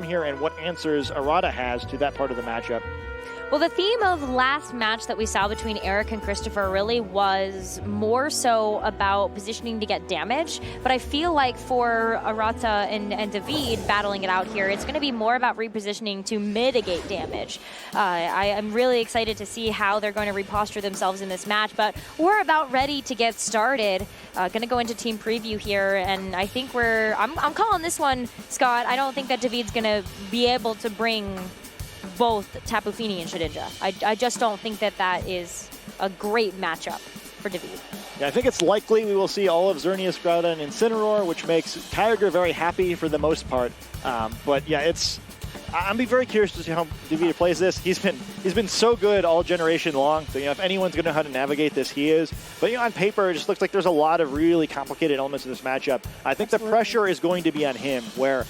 here and what answers Arata has to that part of the matchup. Well, the theme of last match that we saw between Eric and Christopher really was more so about positioning to get damage, but I feel like for Arata and Davide battling it out here, it's going to be more about repositioning to mitigate damage. I am really excited to see how they're going to reposture themselves in this match, but we're about ready to get started. Going to go into team preview here, and I think I'm calling this one, Scott. I don't think that Davide's going to be able to bring both Tapu Fini and Shedinja. I just don't think that is a great matchup for Davide. Yeah, I think it's likely we will see all of Xerneas, Groudon, and Incineroar, which makes Kyogre very happy for the most part. But yeah, I'm be very curious to see how Davide plays this. He's been so good all generation long. So if anyone's going to know how to navigate this, he is. But on paper, it just looks like there's a lot of really complicated elements in this matchup. I think the pressure is going to be on him, where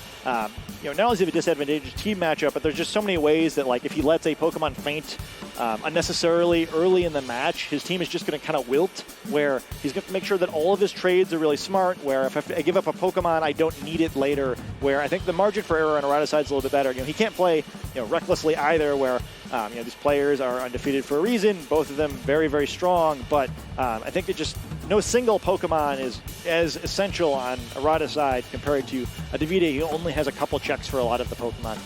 not only is it a disadvantageous team matchup, but there's just so many ways that if he lets a Pokemon faint unnecessarily early in the match, his team is just going to kind of wilt, where he's going to make sure that all of his trades are really smart, where if I give up a Pokemon, I don't need it later, where I think the margin for error on Arata's side is a little bit better. He can't play recklessly either, where these players are undefeated for a reason, both of them very, very strong, but I think no single Pokemon is as essential on Arata's side compared to a Davide who only has a couple checks for a lot of the Pokemon.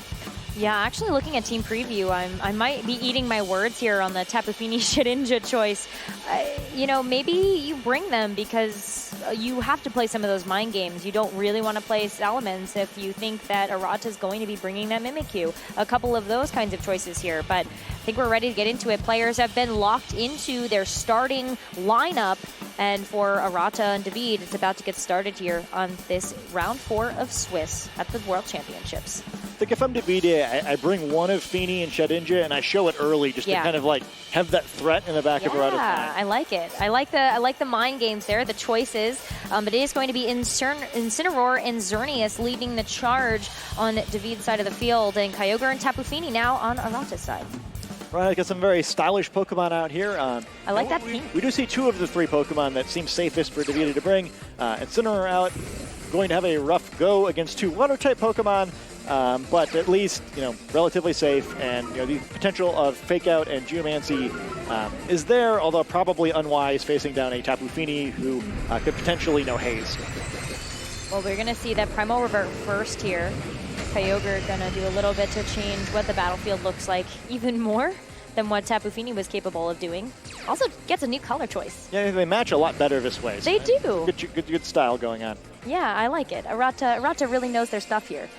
Yeah, actually looking at team preview, I might be eating my words here on the Tapu Fini Shedinja choice. Maybe you bring them because you have to play some of those mind games. You don't really want to play Salamence if you think that Arata is going to be bringing that Mimikyu. A couple of those kinds of choices here, but I think we're ready to get into it. Players have been locked into their starting lineup, and for Arata and Davide, it's about to get started here on this round 4 of Swiss at the World Championships. I think if I'm Davide, I bring one of Fini and Shedinja, and I show it early just to kind of have that threat in the back of Arata's mind. Yeah, I like it. I like the mind games there, the choices. But it is going to be Incineroar and Xerneas leading the charge on Davide's side of the field, and Kyogre and Tapu Fini now on Arata's side. Right, got some very stylish Pokemon out here. I like that pink. We do see 2 of the 3 Pokemon that seem safest for Davide to bring. Incineroar out, going to have a rough go against 2 Water-type Pokemon, but at least, relatively safe. And, the potential of Fake Out and Geomancy is there, although probably unwise facing down a Tapu Fini who could potentially no haze. Well, we're going to see that Primal Revert first here. Kyogre going to do a little bit to change what the battlefield looks like even more than what Tapu Fini was capable of doing. Also gets a new color choice. Yeah, they match a lot better this way. They do. Good style going on. Yeah, I like it. Arata really knows their stuff here.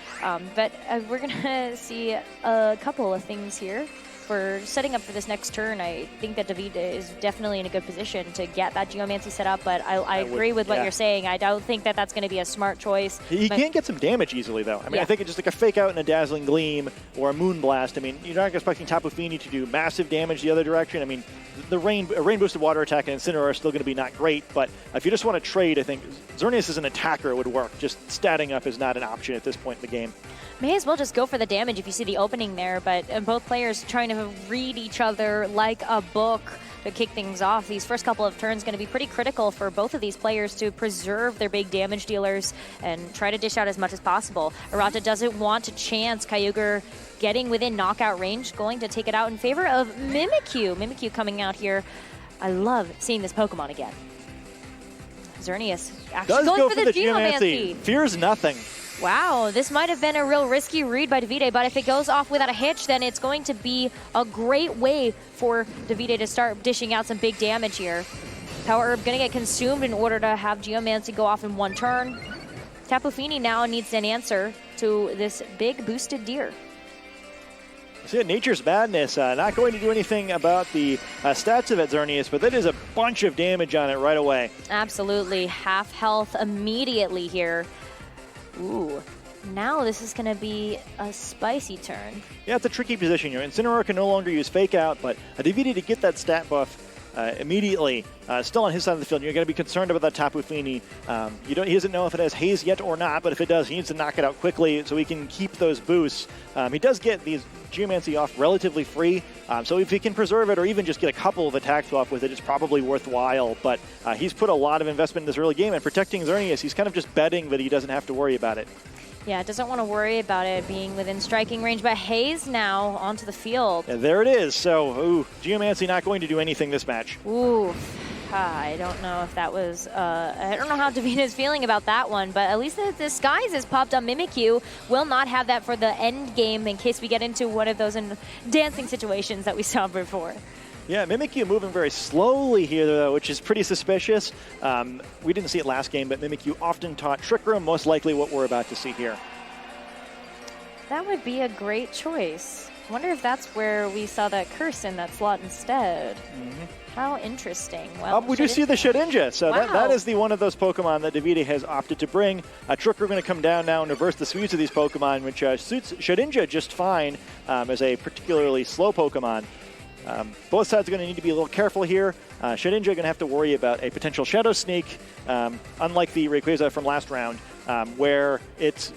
But we're going to see a couple of things here. For setting up for this next turn, I think that Davide is definitely in a good position to get that Geomancy set up, but I agree with what you're saying. I don't think that that's going to be a smart choice. He can get some damage easily, though. I think it's just like a Fake Out and a Dazzling Gleam or a Moonblast. You're not expecting Tapu Fini to do massive damage the other direction. The rain boosted water attack and Incineroar are still going to be not great, but if you just want to trade, I think Xerneas as an attacker would work. Just statting up is not an option at this point in the game. May as well just go for the damage if you see the opening there, but both players trying to read each other like a book to kick things off. These first couple of turns going to be pretty critical for both of these players to preserve their big damage dealers and try to dish out as much as possible. Arata doesn't want to chance Kyogre getting within knockout range, going to take it out in favor of Mimikyu. Mimikyu coming out here. I love seeing this Pokemon again. Xerneas actually going for the Geomancy. Fears nothing. Wow, this might have been a real risky read by Davide, but if it goes off without a hitch, then it's going to be a great way for Davide to start dishing out some big damage here. Power Herb going to get consumed in order to have Geomancy go off in one turn. Tapu Fini now needs an answer to this big boosted deer. See, Nature's Madness, not going to do anything about the stats of Xerneas, but that is a bunch of damage on it right away. Absolutely. Half health immediately here. Ooh, now this is going to be a spicy turn. Yeah, it's a tricky position. Incineroar can no longer use Fake Out, but Davide to get that stat buff immediately, still on his side of the field. You're going to be concerned about that Tapu Fini. He doesn't know if it has haze yet or not, but if it does, he needs to knock it out quickly so he can keep those boosts. He does get these Geomancy off relatively free, so if he can preserve it or even just get a couple of attacks off with it, it's probably worthwhile. But he's put a lot of investment in this early game, and protecting Xerneas, he's kind of just betting that he doesn't have to worry about it. Yeah, doesn't want to worry about it being within striking range, but Hayes now onto the field. Yeah, there it is. So, Geomancy not going to do anything this match. Ooh, I don't know if that was, I don't know how Davide is feeling about that one, but at least the disguise is popped on Mimikyu. Will not have that for the end game in case we get into one of those dancing situations that we saw before. Yeah, Mimikyu moving very slowly here, though, which is pretty suspicious. We didn't see it last game, but Mimikyu often taught Trick Room, most likely what we're about to see here. That would be a great choice. I wonder if that's where we saw that curse in that slot instead. How interesting. Well, we do see the Shedinja, so wow. that is the one of those Pokemon that Davide has opted to bring. Trick Room going to come down now and reverse the speeds of these Pokemon, which suits Shedinja just fine as a particularly slow Pokemon. Both sides are going to need to be a little careful here. Shedinja going to have to worry about a potential Shadow Sneak, unlike the Rayquaza from last round, where it's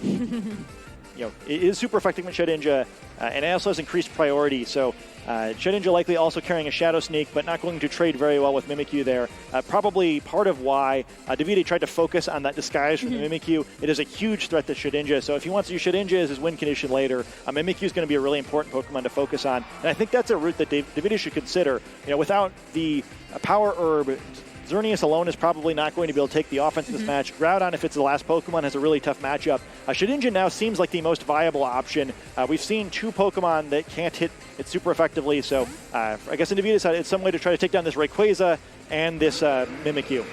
it is super effective with Shedinja, and it also has increased priority. So Shedinja likely also carrying a Shadow Sneak, but not going to trade very well with Mimikyu there. Probably part of why Davide tried to focus on that disguise from the Mimikyu. It is a huge threat to Shedinja, so if he wants to use Shedinja as his win condition later, Mimikyu is going to be a really important Pokemon to focus on. And I think that's a route that Davide should consider. Without the Power Herb, Xerneas alone is probably not going to be able to take the offense in this match. Groudon, if it's the last Pokemon, has a really tough matchup. Shedinja now seems like the most viable option. We've seen two Pokemon that can't hit it super effectively, so I guess in Davide's side, it's some way to try to take down this Rayquaza and this Mimikyu.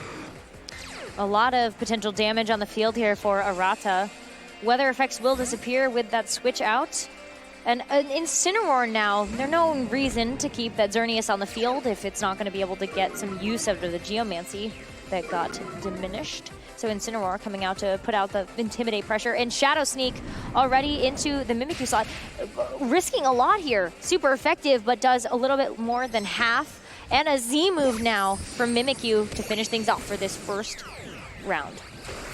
A lot of potential damage on the field here for Arata. Weather effects will disappear with that switch out. And Incineroar now, there's no reason to keep that Xerneas on the field if it's not going to be able to get some use out of the Geomancy that got diminished. So Incineroar coming out to put out the Intimidate pressure, and Shadow Sneak already into the Mimikyu slot. Risking a lot here. Super effective, but does a little bit more than half. And a Z move now from Mimikyu to finish things off for this first round.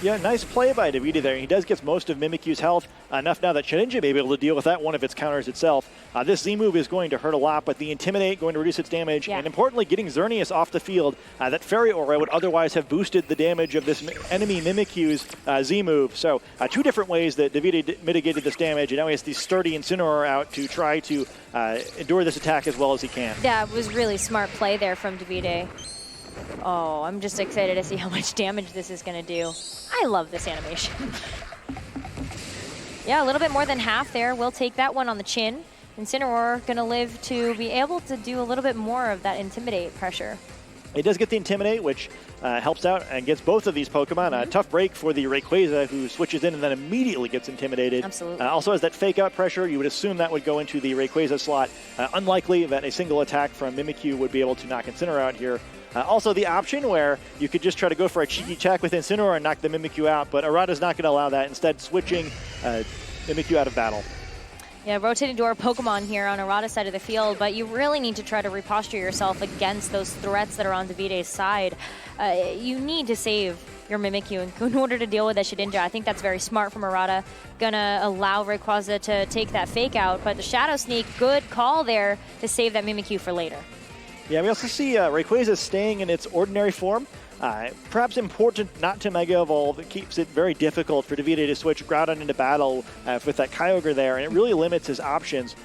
Yeah, nice play by Davide there. He does get most of Mimikyu's health, enough now that Shedinja may be able to deal with that one of its counters itself. This Z-move is going to hurt a lot, but the Intimidate going to reduce its damage, and importantly, getting Xerneas off the field. That Fairy Aura would otherwise have boosted the damage of this enemy Mimikyu's Z-move. So, two different ways that Davide mitigated this damage, and now he has the sturdy Incineroar out to try to endure this attack as well as he can. That was really smart play there from Davide. Oh, I'm just excited to see how much damage this is going to do. I love this animation. Yeah, a little bit more than half there. We'll take that one on the chin. Incineroar going to live to be able to do a little bit more of that Intimidate pressure. It does get the Intimidate, which helps out and gets both of these Pokemon. A tough break for the Rayquaza, who switches in and then immediately gets Intimidated. Absolutely. Also has that Fake Out pressure. You would assume that would go into the Rayquaza slot. Unlikely that a single attack from Mimikyu would be able to knock Incineroar out here. Also the option where you could just try to go for a cheeky attack with Incineroar and knock the Mimikyu out, but Arata's not going to allow that, instead switching Mimikyu out of battle. Yeah, rotating door Pokemon here on Arata's side of the field, but you really need to try to reposture yourself against those threats that are on Davide's side. You need to save your Mimikyu in order to deal with that Shedinja. I think that's very smart from Arata. Gonna allow Rayquaza to take that Fake Out, but the Shadow Sneak, good call there to save that Mimikyu for later. Yeah, we also see Rayquaza staying in its ordinary form. Perhaps important not to Mega Evolve. It keeps it very difficult for Davide to switch Groudon into battle with that Kyogre there, and it really limits his options.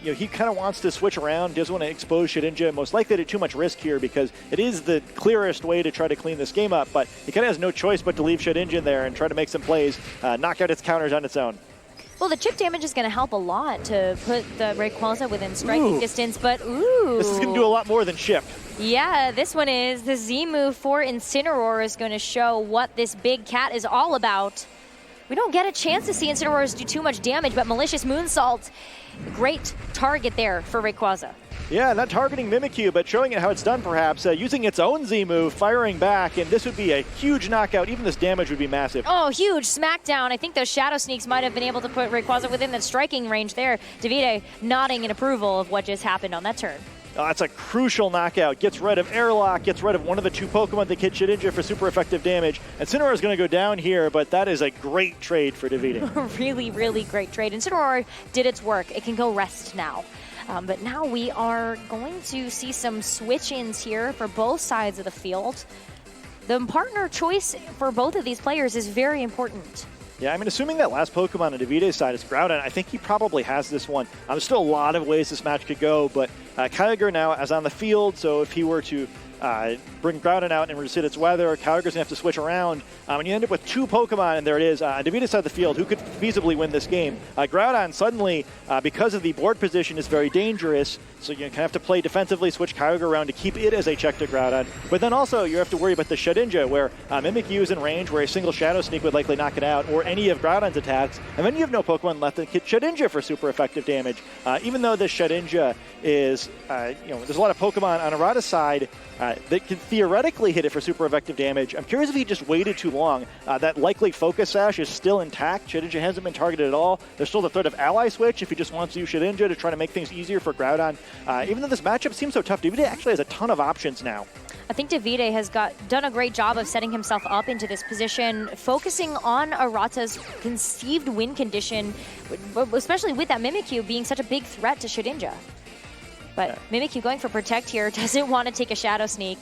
He kind of wants to switch around, doesn't want to expose Shedinja, most likely to too much risk here because it is the clearest way to try to clean this game up, but he kind of has no choice but to leave Shedinja there and try to make some plays, knock out its counters on its own. Well, the chip damage is going to help a lot to put the Rayquaza within striking distance, but This is going to do a lot more than chip. Yeah, this one is. The Z move for Incineroar is going to show what this big cat is all about. We don't get a chance to see Incineroar do too much damage, but Malicious Moonsault, great target there for Rayquaza. Yeah, not targeting Mimikyu, but showing it how it's done perhaps, using its own Z-move, firing back, and this would be a huge knockout. Even this damage would be massive. Oh, huge smackdown. I think those Shadow Sneaks might have been able to put Rayquaza within the striking range there. Davide nodding in approval of what just happened on that turn. That's a crucial knockout. Gets rid of Airlock, gets rid of one of the two Pokemon that hit Shedinja for super effective damage. And Incineroar is going to go down here, but that is a great trade for Davide. Really, really great trade. Incineroar did its work. It can go rest now. But now we are going to see some switch-ins here for both sides of the field. The partner choice for both of these players is very important. Yeah, I mean, assuming that last Pokemon on Davide's side is Groudon, I think he probably has this one. There's still a lot of ways this match could go, but Kyogre now is on the field, so if he were to bring Groudon out and reset its weather, Kyogre's going to have to switch around, and you end up with 2 Pokemon, and there it is. On Davide's side of the field, who could feasibly win this game? Groudon suddenly, because of the board position, is very dangerous, so you kind of have to play defensively, switch Kyogre around to keep it as a check to Groudon. But then also, you have to worry about the Shedinja, where Mimikyu is in range, where a single Shadow Sneak would likely knock it out, or any of Groudon's attacks, and then you have no Pokemon left to hit Shedinja for super effective damage. Even though this Shedinja is, there's a lot of Pokemon on Arata's side that can theoretically hit it for super effective damage. I'm curious if he just waited too long. That likely Focus Sash is still intact. Shedinja hasn't been targeted at all. There's still the threat of Ally Switch if he just wants to use Shedinja to try to make things easier for Groudon. Even though this matchup seems so tough, Davide actually has a ton of options now. I think Davide has done a great job of setting himself up into this position, focusing on Arata's conceived win condition, especially with that Mimikyu being such a big threat to Shedinja. But Mimikyu going for Protect here, doesn't want to take a Shadow Sneak.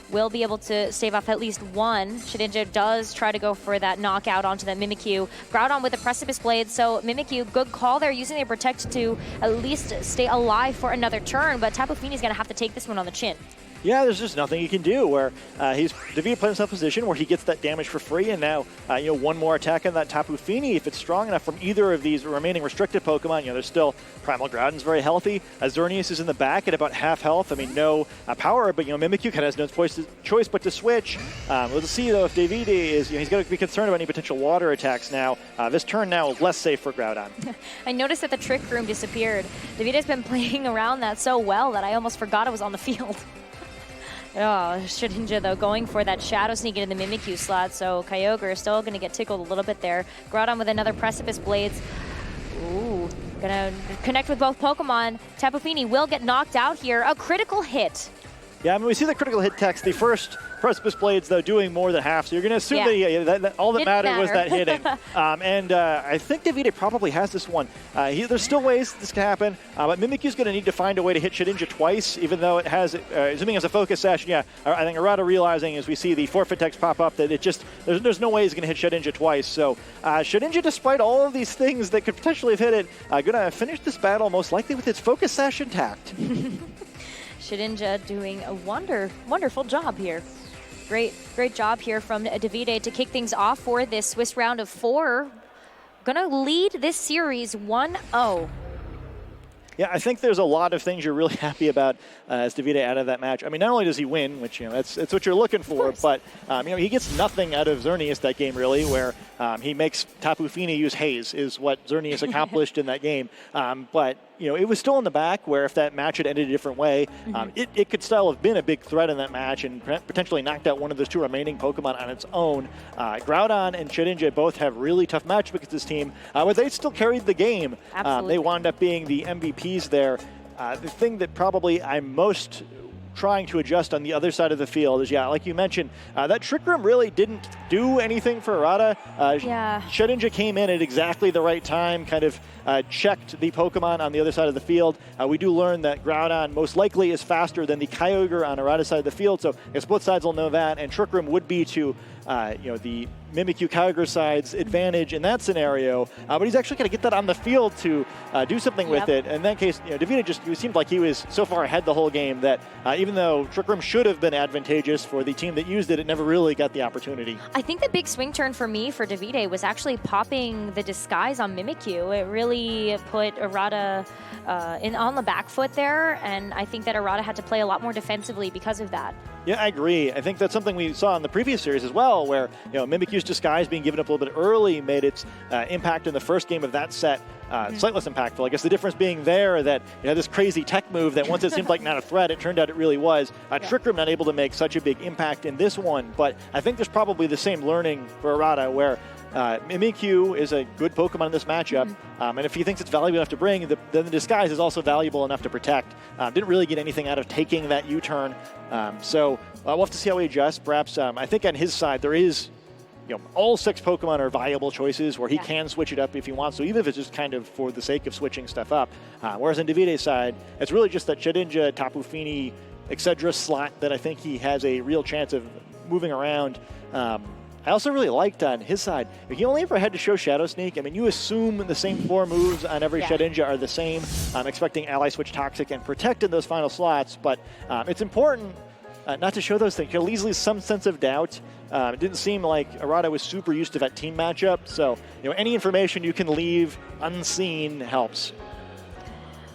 Will be able to stave off at least one. Shedinja does try to go for that knockout onto that Mimikyu. Groudon with the Precipice Blade, so Mimikyu, good call there, using the Protect to at least stay alive for another turn, but Tapu Fini's going to have to take this one on the chin. Yeah, there's just nothing he can do, where Davide plays himself in a position where he gets that damage for free, and now one more attack on that Tapu Fini, if it's strong enough from either of these remaining restricted Pokemon. There's still Primal Groudon's very healthy. Xerneas is in the back at about half health. I mean, no power, but Mimikyu kind of has no choice but to switch. We'll see though if Davide is, he's got to be concerned about any potential water attacks now. This turn now is less safe for Groudon. I noticed that the Trick Room disappeared. Davide's been playing around that so well that I almost forgot it was on the field. Oh, Shedinja, though, going for that Shadow Sneak into the Mimikyu slot, so Kyogre is still going to get tickled a little bit there. Groudon with another Precipice Blades. Ooh, gonna connect with both Pokemon. Tapu Fini will get knocked out here. A critical hit. Yeah, I mean, we see the critical hit text. The first Precipice Blades, though, doing more than half, so you're going to assume that all that mattered was that hitting. And I think Davide probably has this one. There's still ways this can happen, but Mimikyu's going to need to find a way to hit Shedinja twice, even though it has, assuming it's a focus session. Yeah, I think Arata realizing as we see the forfeit text pop up that it just, there's no way he's going to hit Shedinja twice. So Shedinja, despite all of these things that could potentially have hit it, going to finish this battle most likely with its focus sash intact. Shedinja doing a wonderful job here. Great job here from Davide to kick things off for this Swiss round of 4. Gonna lead this series 1-0. Yeah, I think there's a lot of things you're really happy about as Davide out of that match. I mean, not only does he win, which, that's what you're looking for, but, he gets nothing out of Xerneas that game, really, where he makes Tapu Fini use Haze, is what Xerneas accomplished in that game. But, it was still in the back, where if that match had ended a different way, it could still have been a big threat in that match and potentially knocked out one of those 2 remaining Pokemon on its own. Groudon and Shedinja both have really tough matchups against this team, but they still carried the game. They wound up being the MVPs there. The thing that probably I'm most trying to adjust on the other side of the field is, like you mentioned, that Trick Room really didn't do anything for Arata. Shedinja came in at exactly the right time, kind of checked the Pokemon on the other side of the field. We do learn that Groudon most likely is faster than the Kyogre on Arata's side of the field, so I guess both sides will know that, and Trick Room would be to the Mimikyu Kyogre side's advantage in that scenario, but he's actually going to get that on the field to do something with it. In that case, Davide it seemed like he was so far ahead the whole game that even though Trick Room should have been advantageous for the team that used it, it never really got the opportunity. I think the big swing turn for me for Davide was actually popping the Disguise on Mimikyu. It really put Arata on the back foot there, and I think that Arata had to play a lot more defensively because of that. Yeah, I agree. I think that's something we saw in the previous series as well, where Mimikyu's Disguise being given up a little bit early made its impact in the first game of that set slightly less impactful. I guess the difference being there that this crazy tech move that once it seemed like not a threat, it turned out it really was. Trick Room not able to make such a big impact in this one, but I think there's probably the same learning for Arata where Mimikyu is a good Pokemon in this matchup, and if he thinks it's valuable enough to bring, then the Disguise is also valuable enough to protect. Didn't really get anything out of taking that U-turn, so we'll have to see how he adjusts. Perhaps I think on his side there is, all 6 Pokemon are viable choices where he can switch it up if he wants to, even if it's just kind of for the sake of switching stuff up. Whereas on Davide's side, it's really just that Shedinja, Tapu Fini, etc. slot that I think he has a real chance of moving around. I also really liked on his side, he only ever had to show Shadow Sneak. I mean, you assume the same 4 moves on every Shedinja are the same. I'm expecting Ally Switch Toxic and Protect in those final slots, but it's important not to show those things. You'll easily some sense of doubt. It didn't seem like Arata was super used to that team matchup, so any information you can leave unseen helps.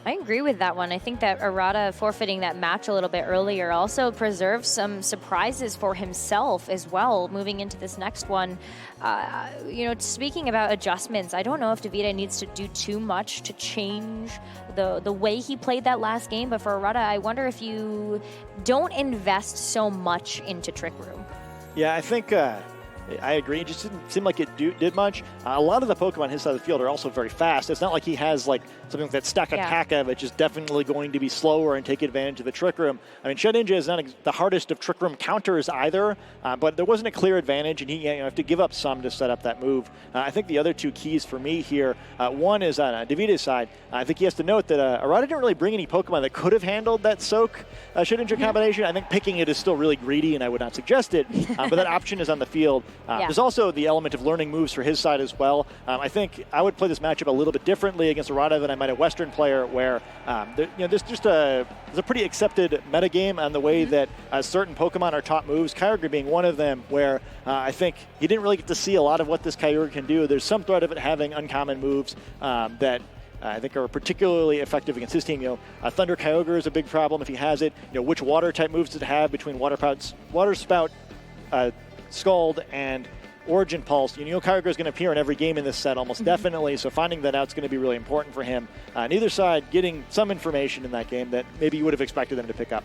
I agree with that one. I think that Arata forfeiting that match a little bit earlier also preserves some surprises for himself as well moving into this next one. Speaking about adjustments, I don't know if Davide needs to do too much to change the way he played that last game, but for Arata, I wonder if you don't invest so much into Trick Room. Yeah, I think I agree. It just didn't seem like it did much. A lot of the Pokemon on his side of the field are also very fast. It's not like he has like something like that Stakataka, which is definitely going to be slower and take advantage of the Trick Room. I mean, Shedinja is not the hardest of Trick Room counters either, but there wasn't a clear advantage, and he have to give up some to set up that move. I think the other 2 keys for me here, one is on Davide's side. I think he has to note that Arata didn't really bring any Pokemon that could have handled that Soak Shedinja combination. I think picking it is still really greedy, and I would not suggest it, but that option is on the field. There's also the element of learning moves for his side as well. I think I would play this matchup a little bit differently against Arata than I might a Western player, where there's just a pretty accepted metagame on the way that certain Pokemon are taught moves, Kyogre being one of them, where I think he didn't really get to see a lot of what this Kyogre can do. There's some threat of it having uncommon moves that I think are particularly effective against his team. Thunder Kyogre is a big problem if he has it. Which water type moves does it have between Water Spout, Scald, and Origin Pulse? Kyogre is going to appear in every game in this set almost definitely, so finding that out is going to be really important for him. Neither side getting some information in that game that maybe you would have expected them to pick up.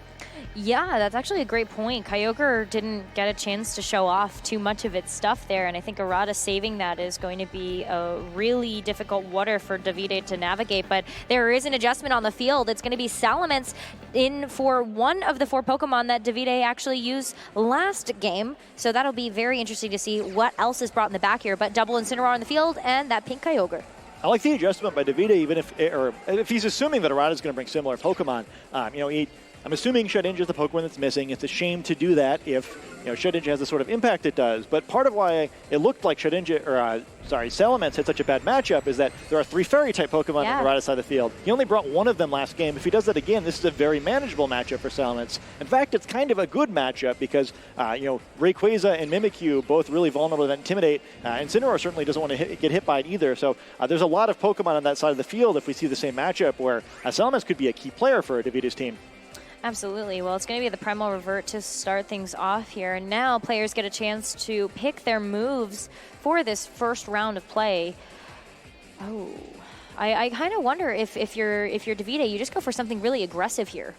Yeah, that's actually a great point. Kyogre didn't get a chance to show off too much of its stuff there, and I think Arata saving that is going to be a really difficult water for Davide to navigate, but there is an adjustment on the field. It's going to be Salamence in for one of the 4 Pokemon that Davide actually used last game, so that'll be very interesting to see what else is brought in the back here, but double Incineroar on the field and that pink Kyogre. I like the adjustment by Davide, even if he's assuming that Arata is going to bring similar Pokemon. I'm assuming Shedinja is the Pokemon that's missing. It's a shame to do that if Shedinja has the sort of impact it does. But part of why it looked like Salamence had such a bad matchup is that there are 3 Fairy-type Pokemon on the right side of the field. He only brought one of them last game. If he does that again, this is a very manageable matchup for Salamence. In fact, it's kind of a good matchup because Rayquaza and Mimikyu both really vulnerable to Intimidate. Incineroar certainly doesn't want to get hit by it either. So there's a lot of Pokemon on that side of the field if we see the same matchup where Salamence could be a key player for Davide's team. Absolutely. Well, it's going to be the Primal Revert to start things off here. And now players get a chance to pick their moves for this first round of play. Oh, I kind of wonder if you're Davide, you just go for something really aggressive here.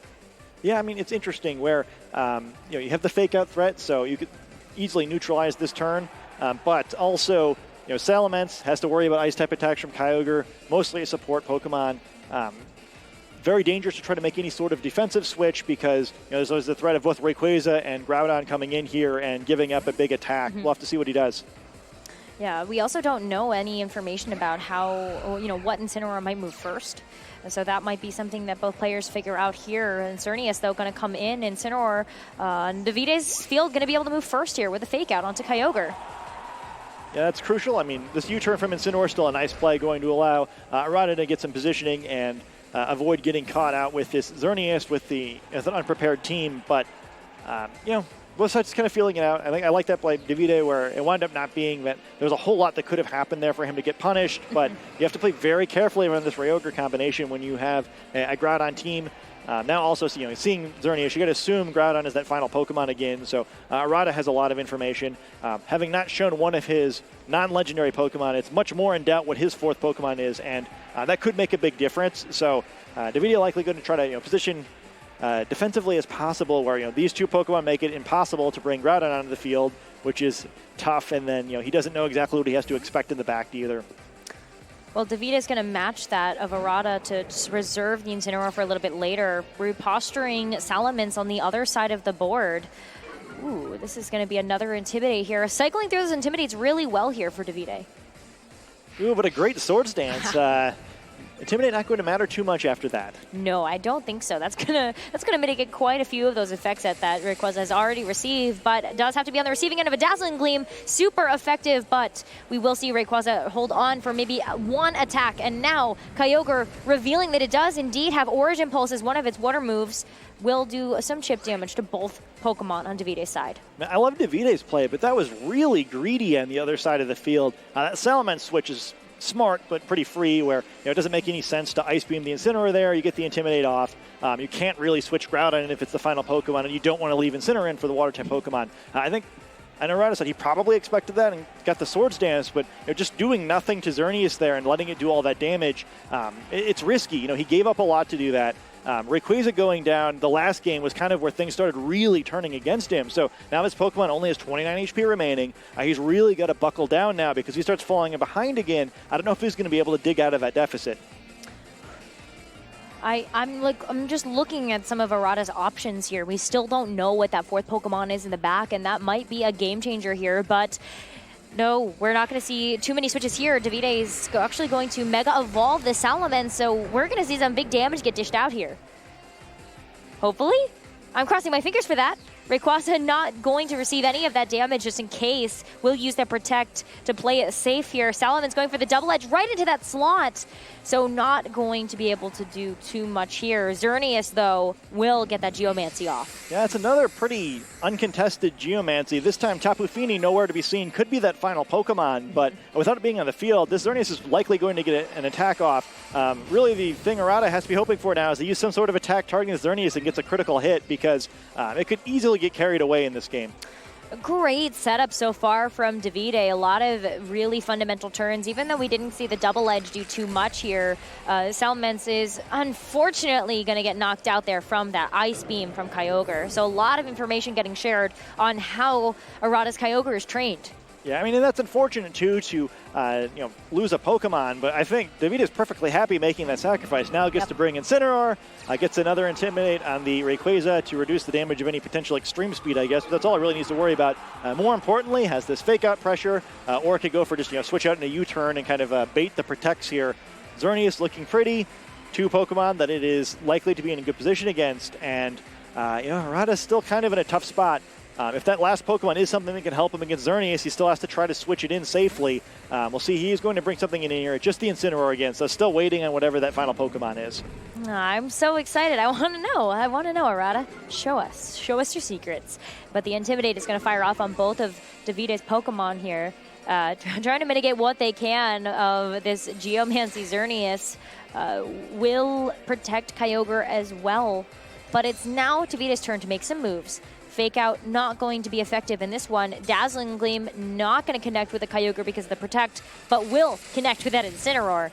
Yeah, I mean, it's interesting where you have the fake out threat, so you could easily neutralize this turn. But also, Salamence has to worry about ice type attacks from Kyogre, mostly a support Pokemon. Very dangerous to try to make any sort of defensive switch because there's always the threat of both Rayquaza and Groudon coming in here and giving up a big attack. We'll have to see what he does. Yeah, we also don't know any information about how, what Incineroar might move first. And so that might be something that both players figure out here. And Xerneas, though, going to come in. Incineroar, Davide's field going to be able to move first here with a fake out onto Kyogre. Yeah, that's crucial. I mean, this U-turn from Incineroar is still a nice play, going to allow Arata to get some positioning and avoid getting caught out with this Xerneas with an unprepared team. But, both sides kind of feeling it out. I think I like that play, Davide, where it wound up not being that there was a whole lot that could have happened there for him to get punished. But you have to play very carefully around this Kyogre combination when you have a Groudon team. Now also, seeing Xerneas, you got to assume Groudon is that final Pokemon again. So Arata has a lot of information. Having not shown one of his non-legendary Pokemon, it's much more in doubt what his 4th Pokemon is, and that could make a big difference. So Davide likely going to try to position defensively as possible, where these 2 Pokemon make it impossible to bring Groudon onto the field, which is tough. And then he doesn't know exactly what he has to expect in the back either. Well, Davide is going to match that of Arata to reserve the Incineroar for a little bit later. Reposturing Salamence on the other side of the board. Ooh, this is going to be another Intimidate here. Cycling through those Intimidates really well here for Davide. Ooh, but a great Swords Dance. Intimidate not going to matter too much after that. No, I don't think so. That's gonna mitigate quite a few of those effects that Rayquaza has already received, but does have to be on the receiving end of a Dazzling Gleam. Super effective, but we will see Rayquaza hold on for maybe one attack. And now Kyogre revealing that it does indeed have Origin Pulse as one of its water moves, will do some chip damage to both Pokemon on Davide's side. I love Davide's play, but that was really greedy on the other side of the field. That Salamence switch is smart, but pretty free, where it doesn't make any sense to Ice Beam the Incineroar there. You get the Intimidate off. You can't really switch Groudon if it's the final Pokemon, and you don't want to leave Incineroar in for the Water-type Pokemon. I think Arata said he probably expected that and got the Swords Dance, but just doing nothing to Xerneas there and letting it do all that damage, it's risky. He gave up a lot to do that. Rayquaza going down the last game was kind of where things started really turning against him. So now his Pokemon only has 29 HP remaining. He's really got to buckle down now because he starts falling behind again. I don't know if he's going to be able to dig out of that deficit. I'm just looking at some of Arata's options here. We still don't know what that fourth Pokemon is in the back, and that might be a game changer here, but no, we're not going to see too many switches here. Davide is actually going to Mega Evolve the Salamence, so we're going to see some big damage get dished out here. Hopefully. I'm crossing my fingers for that. Rayquaza not going to receive any of that damage just in case. We'll use that Protect to play it safe here. Salamence going for the Double Edge right into that slot. So not going to be able to do too much here. Xerneas, though, will get that Geomancy off. Yeah, it's another pretty uncontested Geomancy. This time, Tapu Fini nowhere to be seen. Could be that final Pokemon, but without it being on the field, this Xerneas is likely going to get an attack off. Really, the thing Arata has to be hoping for now is to use some sort of attack targeting Xerneas and gets a critical hit, because it could easily get carried away in this game. Great setup so far from Davide. A lot of really fundamental turns, even though we didn't see the Double Edge do too much here. Salamence is unfortunately going to get knocked out there from that Ice Beam from Kyogre. So a lot of information getting shared on how Arata's Kyogre is trained. Yeah, I mean, and that's unfortunate, too, to lose a Pokemon, but I think Davide is perfectly happy making that sacrifice. Now gets to bring Incineroar, gets another Intimidate on the Rayquaza to reduce the damage of any potential extreme speed, I guess, but that's all it really needs to worry about. More importantly, has this fake-out pressure, or it could go for just, switch out in a U-turn and kind of bait the Protects here. Xerneas looking pretty, two Pokemon that it is likely to be in a good position against, and, Arata's still kind of in a tough spot. If that last Pokemon is something that can help him against Xerneas, he still has to try to switch it in safely. We'll see. He is going to bring something in here. Just the Incineroar again, so still waiting on whatever that final Pokemon is. I'm so excited. I want to know. Arata. Show us. Show us your secrets. But the Intimidate is going to fire off on both of Davide's Pokemon here, trying to mitigate what they can of this Geomancy. Xerneas will protect Kyogre as well. But it's now Davide's turn to make some moves. Fake Out not going to be effective in this one. Dazzling Gleam not going to connect with the Kyogre because of the Protect, but will connect with that Incineroar.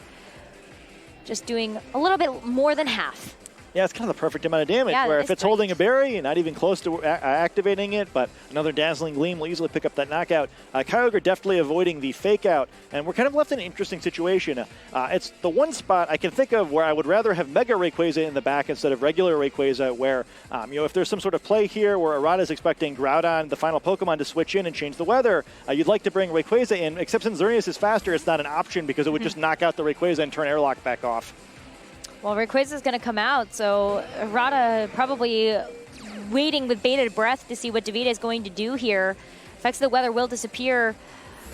Just doing a little bit more than half. Yeah, it's kind of the perfect amount of damage, where if it's holding a berry, you're not even close to activating it, but another Dazzling Gleam will easily pick up that knockout. Kyogre definitely avoiding the Fake Out, and we're kind of left in an interesting situation. It's the one spot I can think of where I would rather have Mega Rayquaza in the back instead of regular Rayquaza, where, if there's some sort of play here where Arata's expecting Groudon, the final Pokemon, to switch in and change the weather, you'd like to bring Rayquaza in, except since Xerneas is faster, it's not an option because it would just knock out the Rayquaza and turn Airlock back off. Well, Rayquaza is going to come out, so Arata probably waiting with bated breath to see what Davide is going to do here. Effects of the weather will disappear.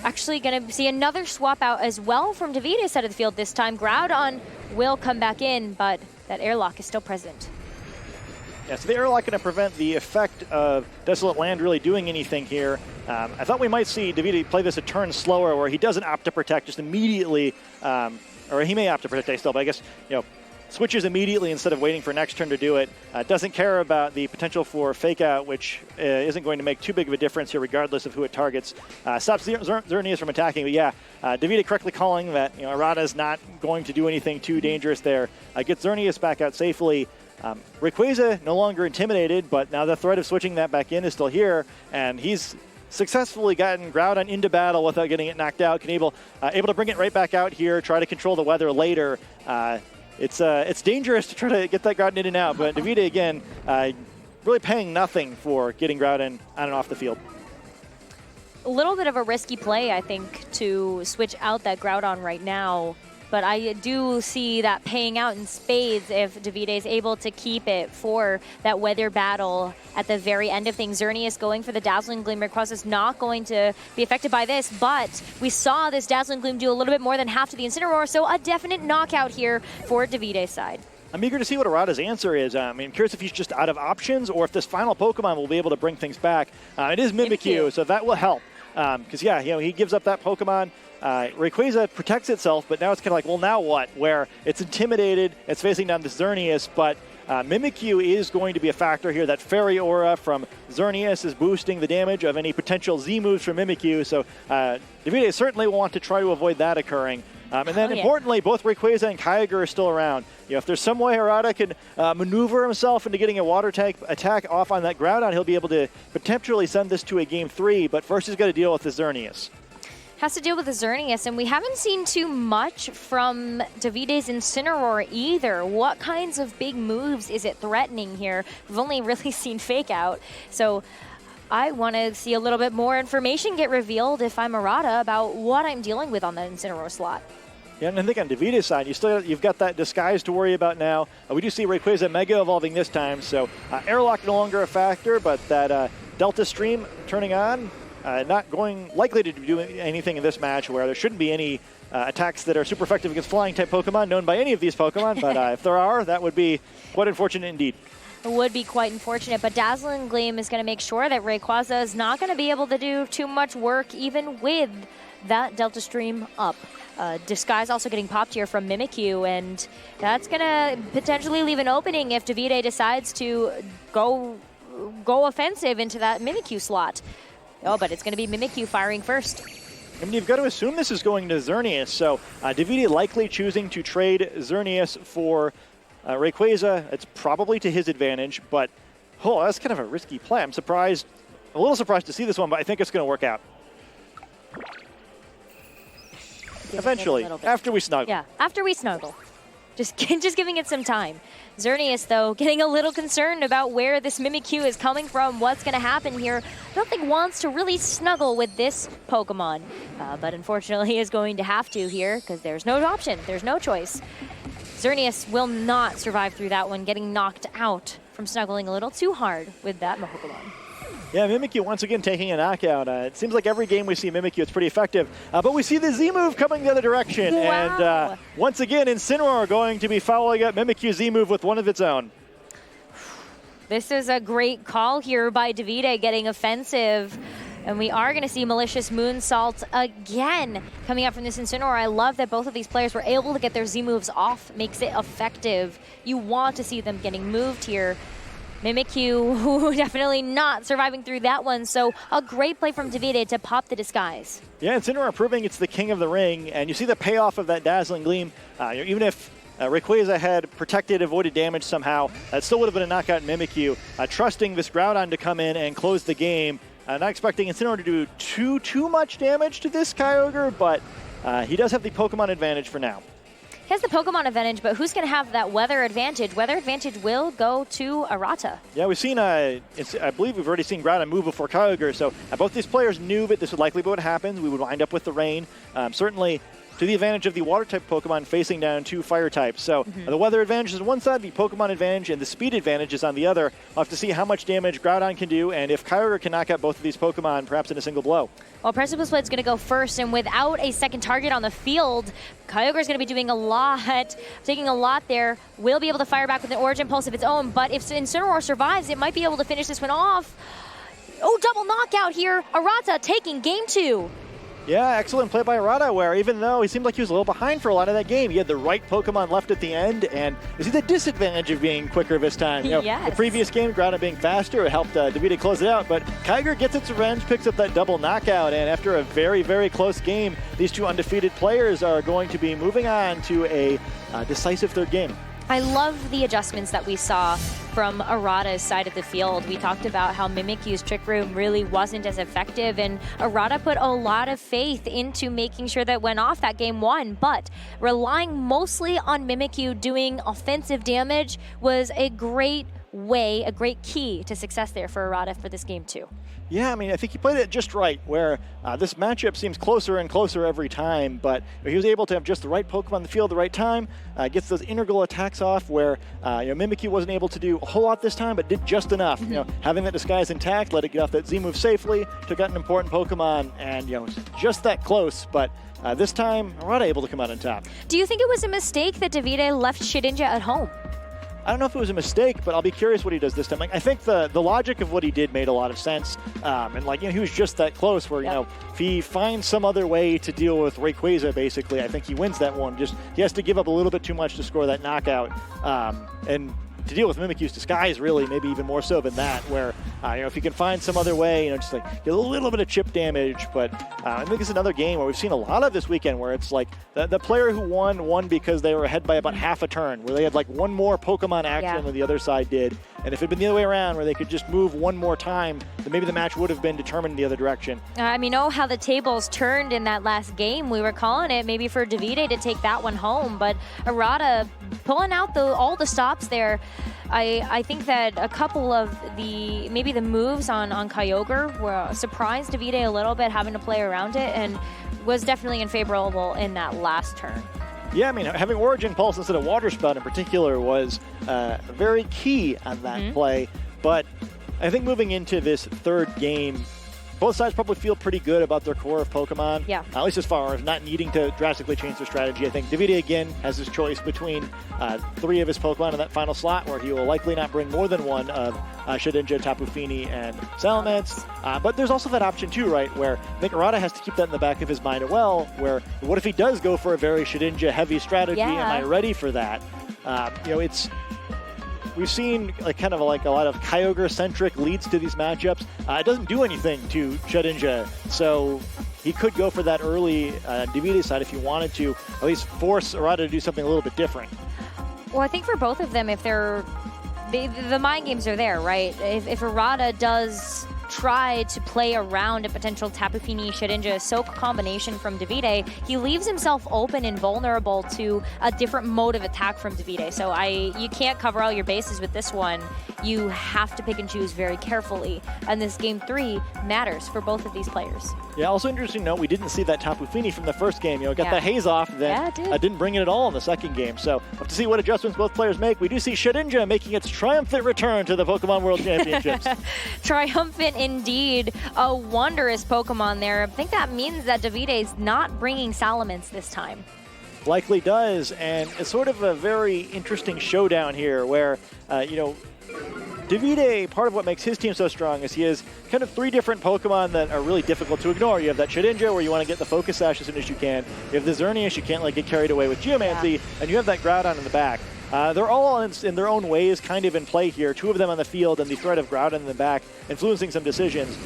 Actually going to see another swap out as well from Davide's side of the field this time. Groudon will come back in, but that Airlock is still present. Yeah, so the Airlock going to prevent the effect of Desolate Land really doing anything here. I thought we might see Davide play this a turn slower, where he doesn't opt to Protect just immediately, or he may opt to Protect still, but I guess, switches immediately instead of waiting for next turn to do it. Doesn't care about the potential for Fake Out, which isn't going to make too big of a difference here regardless of who it targets. Stops Xerneas from attacking, but yeah, Davide correctly calling that Arata's not going to do anything too dangerous there. Gets Xerneas back out safely. Rayquaza no longer intimidated, but now the threat of switching that back in is still here, and he's successfully gotten Groudon into battle without getting it knocked out. Able to bring it right back out here, try to control the weather later. It's dangerous to try to get that Groudon in and out, but Davide, again, really paying nothing for getting Groudon on and off the field. A little bit of a risky play, I think, to switch out that Groudon right now. but I do see that paying out in spades if Davide is able to keep it for that weather battle at the very end of things. Xerneas going for the Dazzling Gleam. Rayquaza is not going to be affected by this, but we saw this Dazzling Gleam do a little bit more than half to the Incineroar, so a definite knockout here for Davide's side. I'm eager to see what Arata's answer is. I'm curious if he's just out of options or if this final Pokemon will be able to bring things back. It is Mimikyu, so that will help. Because, he gives up that Pokemon. Rayquaza protects itself, but now it's kind of like, well, now what? Where it's intimidated, it's facing down the Xerneas, but Mimikyu is going to be a factor here. That Fairy Aura from Xerneas is boosting the damage of any potential Z moves from Mimikyu, so Davide certainly will want to try to avoid that occurring. And then importantly, both Rayquaza and Kyogre are still around. If there's some way Arata can maneuver himself into getting a water type attack off on that Groudon, he'll be able to potentially send this to a Game 3, but first he's got to deal with the Xerneas. Has to deal with the Xerneas, and we haven't seen too much from Davide's Incineroar either. What kinds of big moves is it threatening here? We've only really seen Fake Out, so I want to see a little bit more information get revealed if I'm Arata about what I'm dealing with on that Incineroar slot. Yeah, and I think on Davide's side, you've got that Disguise to worry about now. We do see Rayquaza Mega Evolving this time, so Airlock no longer a factor, but that Delta Stream turning on, not likely to do anything in this match where there shouldn't be any attacks that are super effective against flying-type Pokemon known by any of these Pokemon, but if there are, that would be quite unfortunate indeed. It would be quite unfortunate, but Dazzling Gleam is going to make sure that Rayquaza is not going to be able to do too much work even with that Delta Stream up. Disguise also getting popped here from Mimikyu, and that's going to potentially leave an opening if Davide decides to go offensive into that Mimikyu slot. Oh, but it's going to be Mimikyu firing first. I mean, you've got to assume this is going to Xerneas, so Davide likely choosing to trade Xerneas for Rayquaza. It's probably to his advantage, but that's kind of a risky play. I'm a little surprised to see this one, but I think it's going to work out. Eventually, after we snuggle. Yeah, after we snuggle. Just giving it some time. Xerneas, though, getting a little concerned about where this Mimikyu is coming from, what's going to happen here. I don't think wants to really snuggle with this Pokemon, but unfortunately is going to have to here because there's no option. There's no choice. Xerneas will not survive through that one, getting knocked out from snuggling a little too hard with that Pokemon. Yeah, Mimikyu once again taking a knockout. It seems like every game we see Mimikyu, it's pretty effective. But we see the Z move coming the other direction. Wow. And once again, Incineroar going to be following up Mimikyu Z move with one of its own. This is a great call here by Davide getting offensive. And we are going to see Malicious Moonsault again coming up from this Incineroar. I love that both of these players were able to get their Z moves off. Makes it effective. You want to see them getting moved here. Mimikyu definitely not surviving through that one, so a great play from Davide to pop the Disguise. Yeah, Incineroar proving it's the king of the ring, and you see the payoff of that Dazzling Gleam. Even if Rayquaza had protected, avoided damage somehow, it still would have been a knockout in Mimikyu. Trusting this Groudon to come in and close the game. Not expecting Incineroar to do too much damage to this Kyogre, but he does have the Pokemon advantage for now. He has the Pokemon advantage, but who's going to have that weather advantage? Weather advantage will go to Arata. Yeah, we've seen, I believe we've already seen Groudon move before Kyogre, so both these players knew that this would likely be what happens. We would wind up with the rain. Certainly to the advantage of the water-type Pokemon facing down two fire types. So the weather advantage is on one side, the Pokemon advantage, and the speed advantage is on the other. We'll have to see how much damage Groudon can do, and if Kyogre can knock out both of these Pokemon, perhaps in a single blow. Well, Precipice Blade's going to go first, and without a second target on the field, Kyogre's going to be doing a lot, taking a lot there. Will be able to fire back with an Origin Pulse of its own, but if Incineroar survives, it might be able to finish this one off. Oh, double knockout here. Arata taking game 2. Yeah, excellent play by Arata, where even though he seemed like he was a little behind for a lot of that game, he had the right Pokemon left at the end, and you see the disadvantage of being quicker this time. Yes. The previous game, Groudon being faster, it helped Davide close it out, but Kyogre gets its revenge, picks up that double knockout, and after a very, very close game, these two undefeated players are going to be moving on to a decisive third game. I love the adjustments that we saw from Arata's side of the field. We talked about how Mimikyu's Trick Room really wasn't as effective, and Arata put a lot of faith into making sure that went off that game 1, but relying mostly on Mimikyu doing offensive damage was a great way, a great key to success there for Arata for this game too. Yeah, I mean, I think he played it just right, where this matchup seems closer and closer every time, but he was able to have just the right Pokemon on the field at the right time, gets those integral attacks off where Mimikyu wasn't able to do a whole lot this time, but did just enough. Having that disguise intact, let it get off that Z move safely, took out an important Pokemon, and just that close, but this time, Arata able to come out on top. Do you think it was a mistake that Davide left Shedinja at home? I don't know if it was a mistake, but I'll be curious what he does this time. Like, I think the logic of what he did made a lot of sense. And he was just that close where, if he finds some other way to deal with Rayquaza, basically, I think he wins that one. Just, he has to give up a little bit too much to score that knockout. And to deal with Mimikyu's disguise, really, maybe even more so than that, where, if he can find some other way, just like get a little bit of chip damage. But I think it's another game where we've seen a lot of this weekend where it's like the player who won because they were ahead by about half a turn, where they had like one more Pokemon action than the other side did. And if it had been the other way around, where they could just move one more time, then maybe the match would have been determined in the other direction. How the tables turned in that last game. We were calling it maybe for Davide to take that one home, but Arata pulling out all the stops there. I think that a couple of the moves on Kyogre were surprised Davide a little bit, having to play around it, and was definitely unfavorable in that last turn. Yeah, I mean, having Origin Pulse instead of Water Spout in particular was very key on that play. But I think moving into this third game, both sides probably feel pretty good about their core of Pokemon. Yeah. At least as far as not needing to drastically change their strategy. I think Davide, again, has his choice between 3 of his Pokemon in that final slot, where he will likely not bring more than one of Shedinja, Tapu Fini, and Salamence. But there's also that option, too, right, where I think Arata has to keep that in the back of his mind as well, where what if he does go for a very Shedinja-heavy strategy? Yeah. Am I ready for that? We've seen a lot of Kyogre-centric leads to these matchups. It doesn't do anything to Shedinja, so he could go for that early Davide's side if he wanted to, at least force Arata to do something a little bit different. Well, I think for both of them, if the mind games are there, right? If Arata does try to play around a potential Tapu Fini Shedinja Soak combination from Davide, he leaves himself open and vulnerable to a different mode of attack from Davide. So you can't cover all your bases with this one. You have to pick and choose very carefully. And this game 3 matters for both of these players. Yeah, also interesting to note, we didn't see that Tapu Fini from the first game. Got that haze off, then didn't bring it at all in the second game. So we'll have to see what adjustments both players make. We do see Shedinja making its triumphant return to the Pokemon World Championships. Triumphant indeed. A wondrous Pokemon there. I think that means that Davide's not bringing Salamence this time. Likely does, and it's sort of a very interesting showdown here where, Davide, part of what makes his team so strong is he has kind of 3 different Pokemon that are really difficult to ignore. You have that Shedinja, where you want to get the Focus Sash as soon as you can. You have the Xerneas, you can't get carried away with Geomancy, and you have that Groudon in the back. They're all in their own ways kind of in play here. 2 of them on the field, and the threat of Groudon in the back influencing some decisions.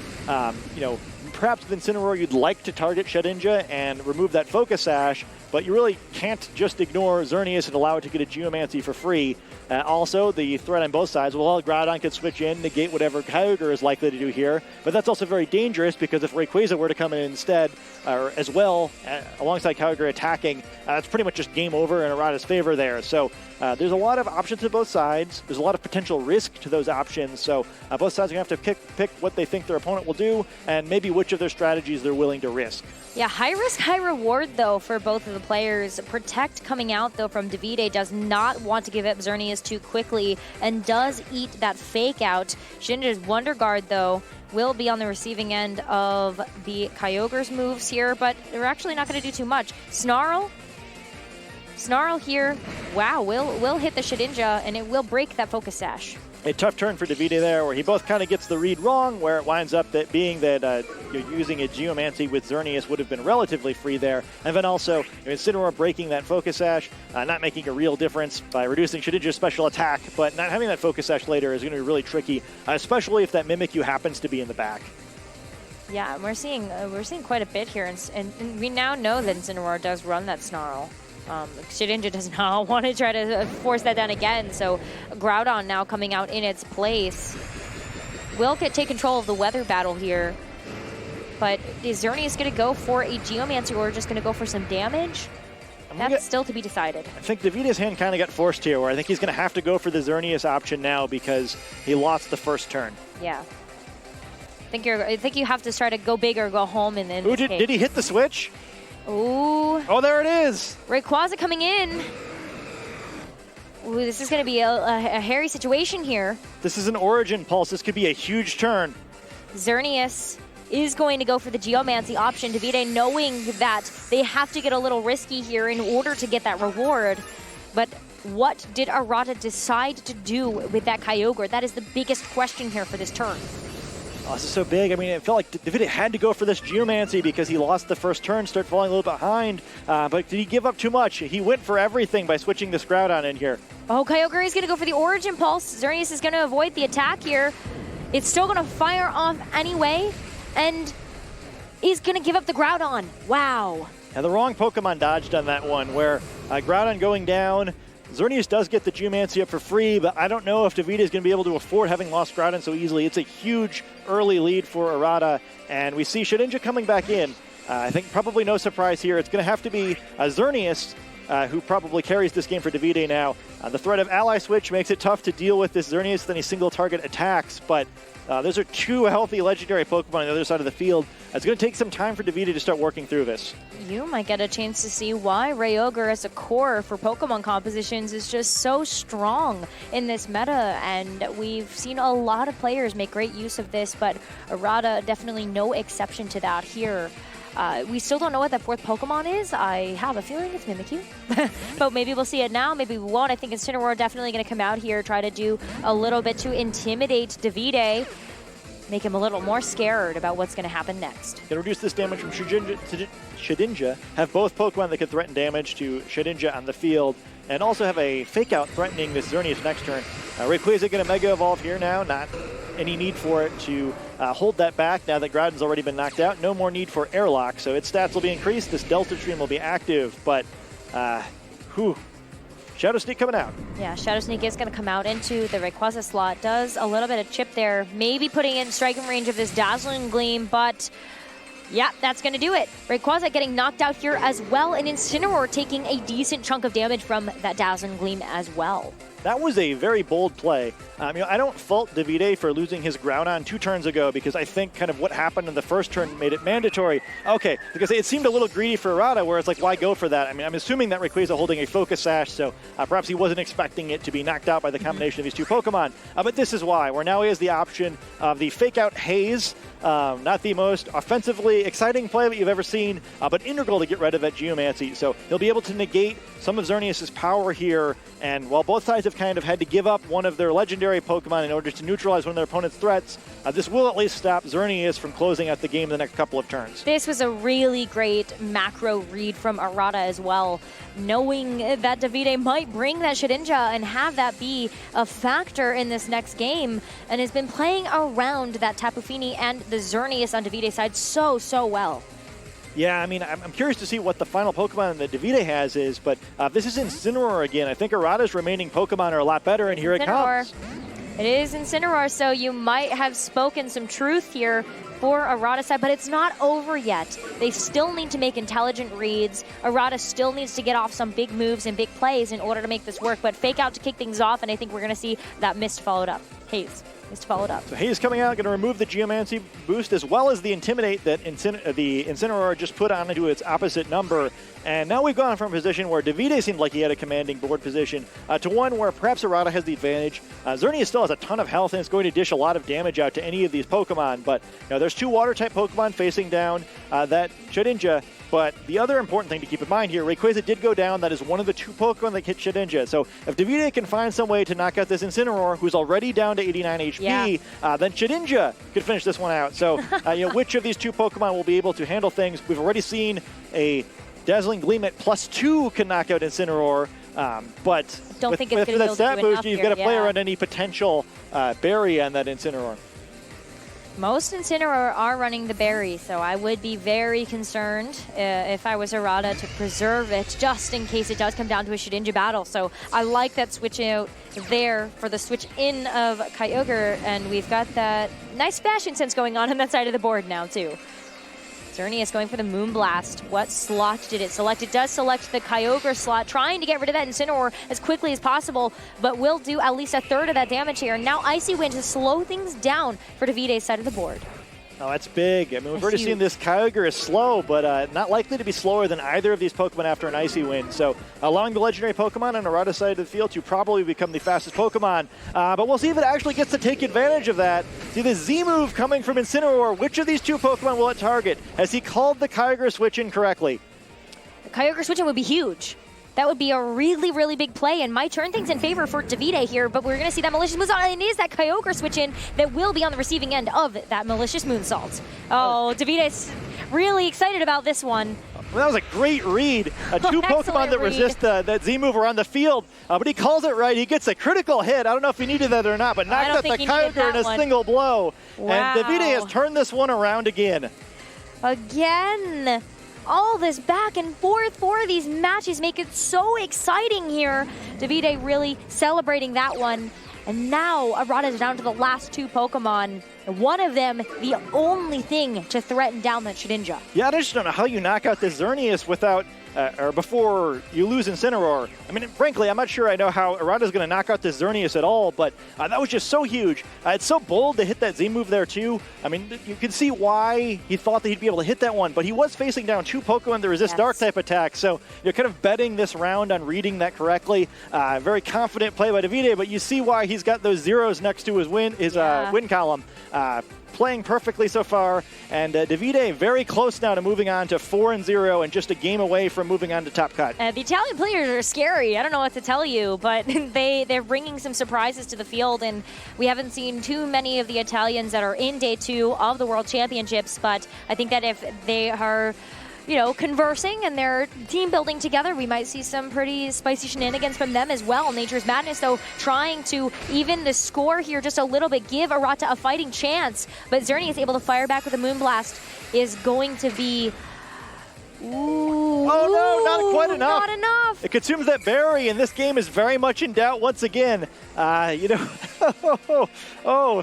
Perhaps with Incineroar you'd like to target Shedinja and remove that Focus Sash, but you really can't just ignore Xerneas and allow it to get a Geomancy for free. Also, the threat on both sides, Groudon could switch in, negate whatever Kyogre is likely to do here, but that's also very dangerous because if Rayquaza were to come in instead, or as well, alongside Kyogre attacking, it's pretty much just game over in Arata's favor there. So there's a lot of options to both sides. There's a lot of potential risk to those options, so both sides are going to have to pick what they think their opponent will do and maybe which of their strategies they're willing to risk. Yeah, high risk, high reward, though, for both of the players. Protect coming out, though, from Davide does not want to give up Xerneas too quickly and does eat that fake out. Shinja's Wonder Guard, though, will be on the receiving end of the Kyogre's moves here, but they're actually not going to do too much. Snarl here, wow, will hit the Shedinja, and it will break that Focus Sash. A tough turn for Davide there, where he both kind of gets the read wrong, where it winds up being that using a Geomancy with Xerneas would have been relatively free there. And then also, Incineroar breaking that Focus Sash, not making a real difference by reducing Shedinja's special attack, but not having that Focus Sash later is going to be really tricky, especially if that Mimikyu happens to be in the back. Yeah, we're seeing quite a bit here, and we now know that Incineroar does run that Snarl. Shedinja does not want to try to force that down again, so Groudon now coming out in its place. Will take control of the weather battle here, but is Xerneas going to go for a Geomancy or just going to go for some damage? That's still to be decided. I think Davide's hand kind of got forced here, where I think he's going to have to go for the Xerneas option now because he lost the first turn. Yeah. I think you have to try to go big or go home in this case. Did he hit the switch? Ooh. Oh, there it is. Rayquaza coming in. Ooh, this is going to be a hairy situation here. This is an Origin Pulse. This could be a huge turn. Xerneas is going to go for the Geomancy option. Davide knowing that they have to get a little risky here in order to get that reward. But what did Arata decide to do with that Kyogre? That is the biggest question here for this turn. Oh, this is so big. I mean, it felt like Davide had to go for this Geomancy because he lost the first turn, started falling a little behind. But did he give up too much? He went for everything by switching this Groudon in here. Oh, Kyogre is going to go for the Origin Pulse. Xerneas is going to avoid the attack here. It's still going to fire off anyway, and he's going to give up the Groudon. Wow. And the wrong Pokemon dodged on that one, where Groudon going down. Xerneas does get the Geomancy up for free, but I don't know if Davide is going to be able to afford having lost Groudon so easily. It's a huge early lead for Arata, and we see Shedinja coming back in. I think probably no surprise here. It's going to have to be Xerneas who probably carries this game for Davide now. The threat of Ally Switch makes it tough to deal with this Xerneas than any single target attacks, but those are two healthy legendary Pokemon on the other side of the field. It's going to take some time for Davide to start working through this. You might get a chance to see why Kyogre as a core for Pokemon compositions is just so strong in this meta, and we've seen a lot of players make great use of this, but Arata definitely no exception to that here. We still don't know what that fourth Pokemon is. I have a feeling it's Mimikyu. But maybe we'll see it now, maybe we won't. I think Incineroar definitely going to come out here, try to do a little bit to intimidate Davide, make him a little more scared about what's going to happen next. Going to reduce this damage from Shedinja, have both Pokemon that can threaten damage to Shedinja on the field, and also have a Fake Out threatening this Xerneas next turn. Rayquaza going to Mega Evolve here now, not any need for it to hold that back now that Groudon's already been knocked out. No more need for Airlock, so its stats will be increased. This Delta Stream will be active, but Shadow Sneak coming out. Yeah, Shadow Sneak is going to come out into the Rayquaza slot. Does a little bit of chip there, maybe putting in striking range of this Dazzling Gleam, but yeah, that's going to do it. Rayquaza getting knocked out here as well, and Incineroar taking a decent chunk of damage from that Dazzling Gleam as well. That was a very bold play. I don't fault Davide for losing his Groudon 2 turns ago because I think kind of what happened in the first turn made it mandatory. Okay, because it seemed a little greedy for Arata, where it's like, why go for that? I mean, I'm assuming that Rayquaza holding a Focus Sash, so perhaps he wasn't expecting it to be knocked out by the combination of these two Pokemon. But this is why, where now he has the option of the Fake Out Haze. Not the most offensively exciting play that you've ever seen, but integral to get rid of that Geomancy. So he'll be able to negate some of Xerneas' power here, and while both sides have kind of had to give up one of their legendary Pokemon in order to neutralize one of their opponent's threats, this will at least stop Xerneas from closing out the game in the next couple of turns. This was a really great macro read from Arata as well, knowing that Davide might bring that Shedinja and have that be a factor in this next game, and has been playing around that Tapu Fini and the Xerneas on Davide's side so well. Yeah, I mean, I'm curious to see what the final Pokemon that Davide has is, but this is Incineroar again. I think Arata's remaining Pokemon are a lot better, and here it comes. It is Incineroar, so you might have spoken some truth here for Arata's side, but it's not over yet. They still need to make intelligent reads. Arata still needs to get off some big moves and big plays in order to make this work, but Fake Out to kick things off, and I think we're going to see that Mist followed up. Haze. Mist followed up. So Haze coming out, going to remove the Geomancy boost as well as the Intimidate that the Incineroar just put on into its opposite number. And now we've gone from a position where Davide seemed like he had a commanding board position to one where perhaps Arata has the advantage. Xerneas still has a ton of health and it's going to dish a lot of damage out to any of these Pokemon. But there's two Water-type Pokemon facing down that Shedinja. But the other important thing to keep in mind here, Rayquaza did go down. That is one of the two Pokemon that hit Shedinja. So if Davide can find some way to knock out this Incineroar, who's already down to 89 HP, then Shedinja could finish this one out. So which of these two Pokemon will be able to handle things? We've already seen a Dazzling Gleam at +2 can knock out Incineroar. But don't think it's with that stat boost, you've got to play around any potential berry on that Incineroar. Most Incineroar are running the berry, so I would be very concerned if I was Arata to preserve it just in case it does come down to a Shedinja battle. So I like that switch out there for the switch in of Kyogre, and we've got that nice fashion sense going on that side of the board now too. Xerneas going for the Moonblast. What slot did it select? It does select the Kyogre slot, trying to get rid of that Incineroar as quickly as possible, but will do at least a third of that damage here. Now Icy Wind to slow things down for Davide's side of the board. Oh, that's big. I mean, we've already seen this Kyogre is slow, but not likely to be slower than either of these Pokemon after an Icy Wind. So allowing the legendary Pokemon on Arata's side of the field to probably become the fastest Pokemon. But we'll see if it actually gets to take advantage of that. See the Z move coming from Incineroar. Which of these two Pokemon will it target? Has he called the Kyogre switch in correctly? The Kyogre switch in would be huge. That would be a really, really big play and might turn things in favor for Davide here, but we're going to see that Malicious Moonsault, and it is that Kyogre switch in that will be on the receiving end of that Malicious Moonsault. Oh, Davide's really excited about this one. Well, that was a great read. Two Pokemon that resist that Z-move are on the field, but he calls it right. He gets a critical hit. I don't know if he needed that or not, but knocked out the Kyogre in a single blow. Wow. And Davide has turned this one around again. Again. All this back and forth for these matches make it so exciting here. Davide really celebrating that one. And now Arata is down to the last two Pokemon. One of them, the only thing to threaten down that Shedinja. Yeah, I just don't know how you knock out this Xerneas without, or before you lose Incineroar. I mean, frankly, I'm not sure I know how Arata's going to knock out this Xerneas at all, but that was just so huge. It's so bold to hit that Z move there, too. I mean, you can see why he thought that he'd be able to hit that one, but he was facing down two Pokemon that resist Dark-type attacks, so you're kind of betting this round on reading that correctly. Very confident play by Davide, but you see why he's got those zeros next to his win column. Playing perfectly so far, and Davide very close now to moving on to 4-0 and just a game away from moving on to Top Cut. The Italian players are scary. I don't know what to tell you, but they're bringing some surprises to the field, and we haven't seen too many of the Italians that are in Day 2 of the World Championships, but I think that if they are conversing and they're team building together, we might see some pretty spicy shenanigans from them as well. Nature's Madness, though, trying to even the score here just a little bit, give Arata a fighting chance. But Xerneas able to fire back with a Moonblast is going to be... Ooh, oh no, not quite enough. Not enough. It consumes that berry, and this game is very much in doubt once again. If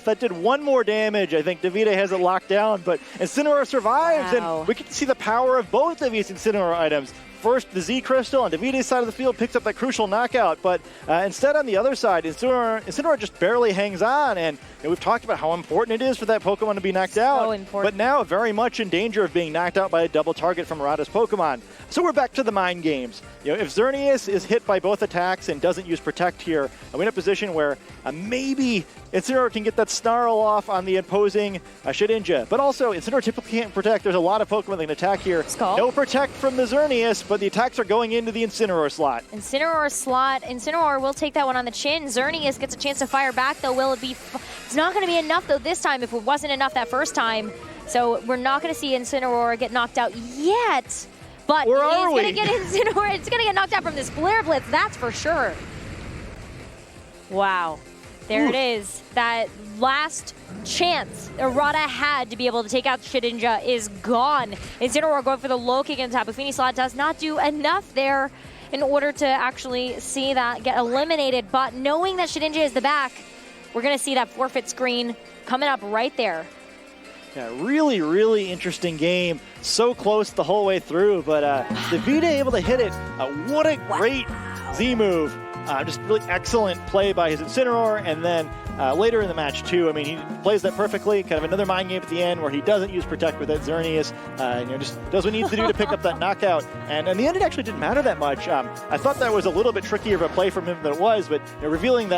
that did one more damage, I think Davide has it locked down, but Incineroar survives, and we can see the power of both of these Incineroar items. First, the Z Crystal on Davide's side of the field picks up that crucial knockout, but instead on the other side, Incineroar just barely hangs on, and we've talked about how important it is for that Pokemon to be knocked out, but now very much in danger of being knocked out by a double target from Arata's Pokemon. So we're back to the mind games. If Xerneas is hit by both attacks and doesn't use Protect here, we're in a position where maybe Incineroar can get that Snarl off on the opposing Shedinja. But also, Incineroar typically can't Protect. There's a lot of Pokemon that can attack here. No Protect from the Xerneas, but the attacks are going into the Incineroar slot. Incineroar will take that one on the chin. Xerneas gets a chance to fire back, though. Will it be... It's not going to be enough, though, this time, if it wasn't enough that first time. So we're not going to see Incineroar get knocked out yet. But it's going to get Incineroar. It's going to get knocked out from this Flare Blitz, that's for sure. Wow. There it is. That last chance Arata had to be able to take out Shedinja is gone. Incineroar going for the low kick in the Tapu Fini slot does not do enough there in order to actually see that get eliminated. But knowing that Shedinja is the back, we're going to see that forfeit screen coming up right there. Yeah, really, really interesting game. So close the whole way through, but Davide able to hit it. What a great Z move. Just really excellent play by his Incineroar, and then later in the match too. I mean, he plays that perfectly. Kind of another mind game at the end where he doesn't use Protect with that Xerneas. Just does what he needs to do to pick up that knockout. And in the end, it actually didn't matter that much. I thought that was a little bit trickier of a play from him than it was, but revealing that.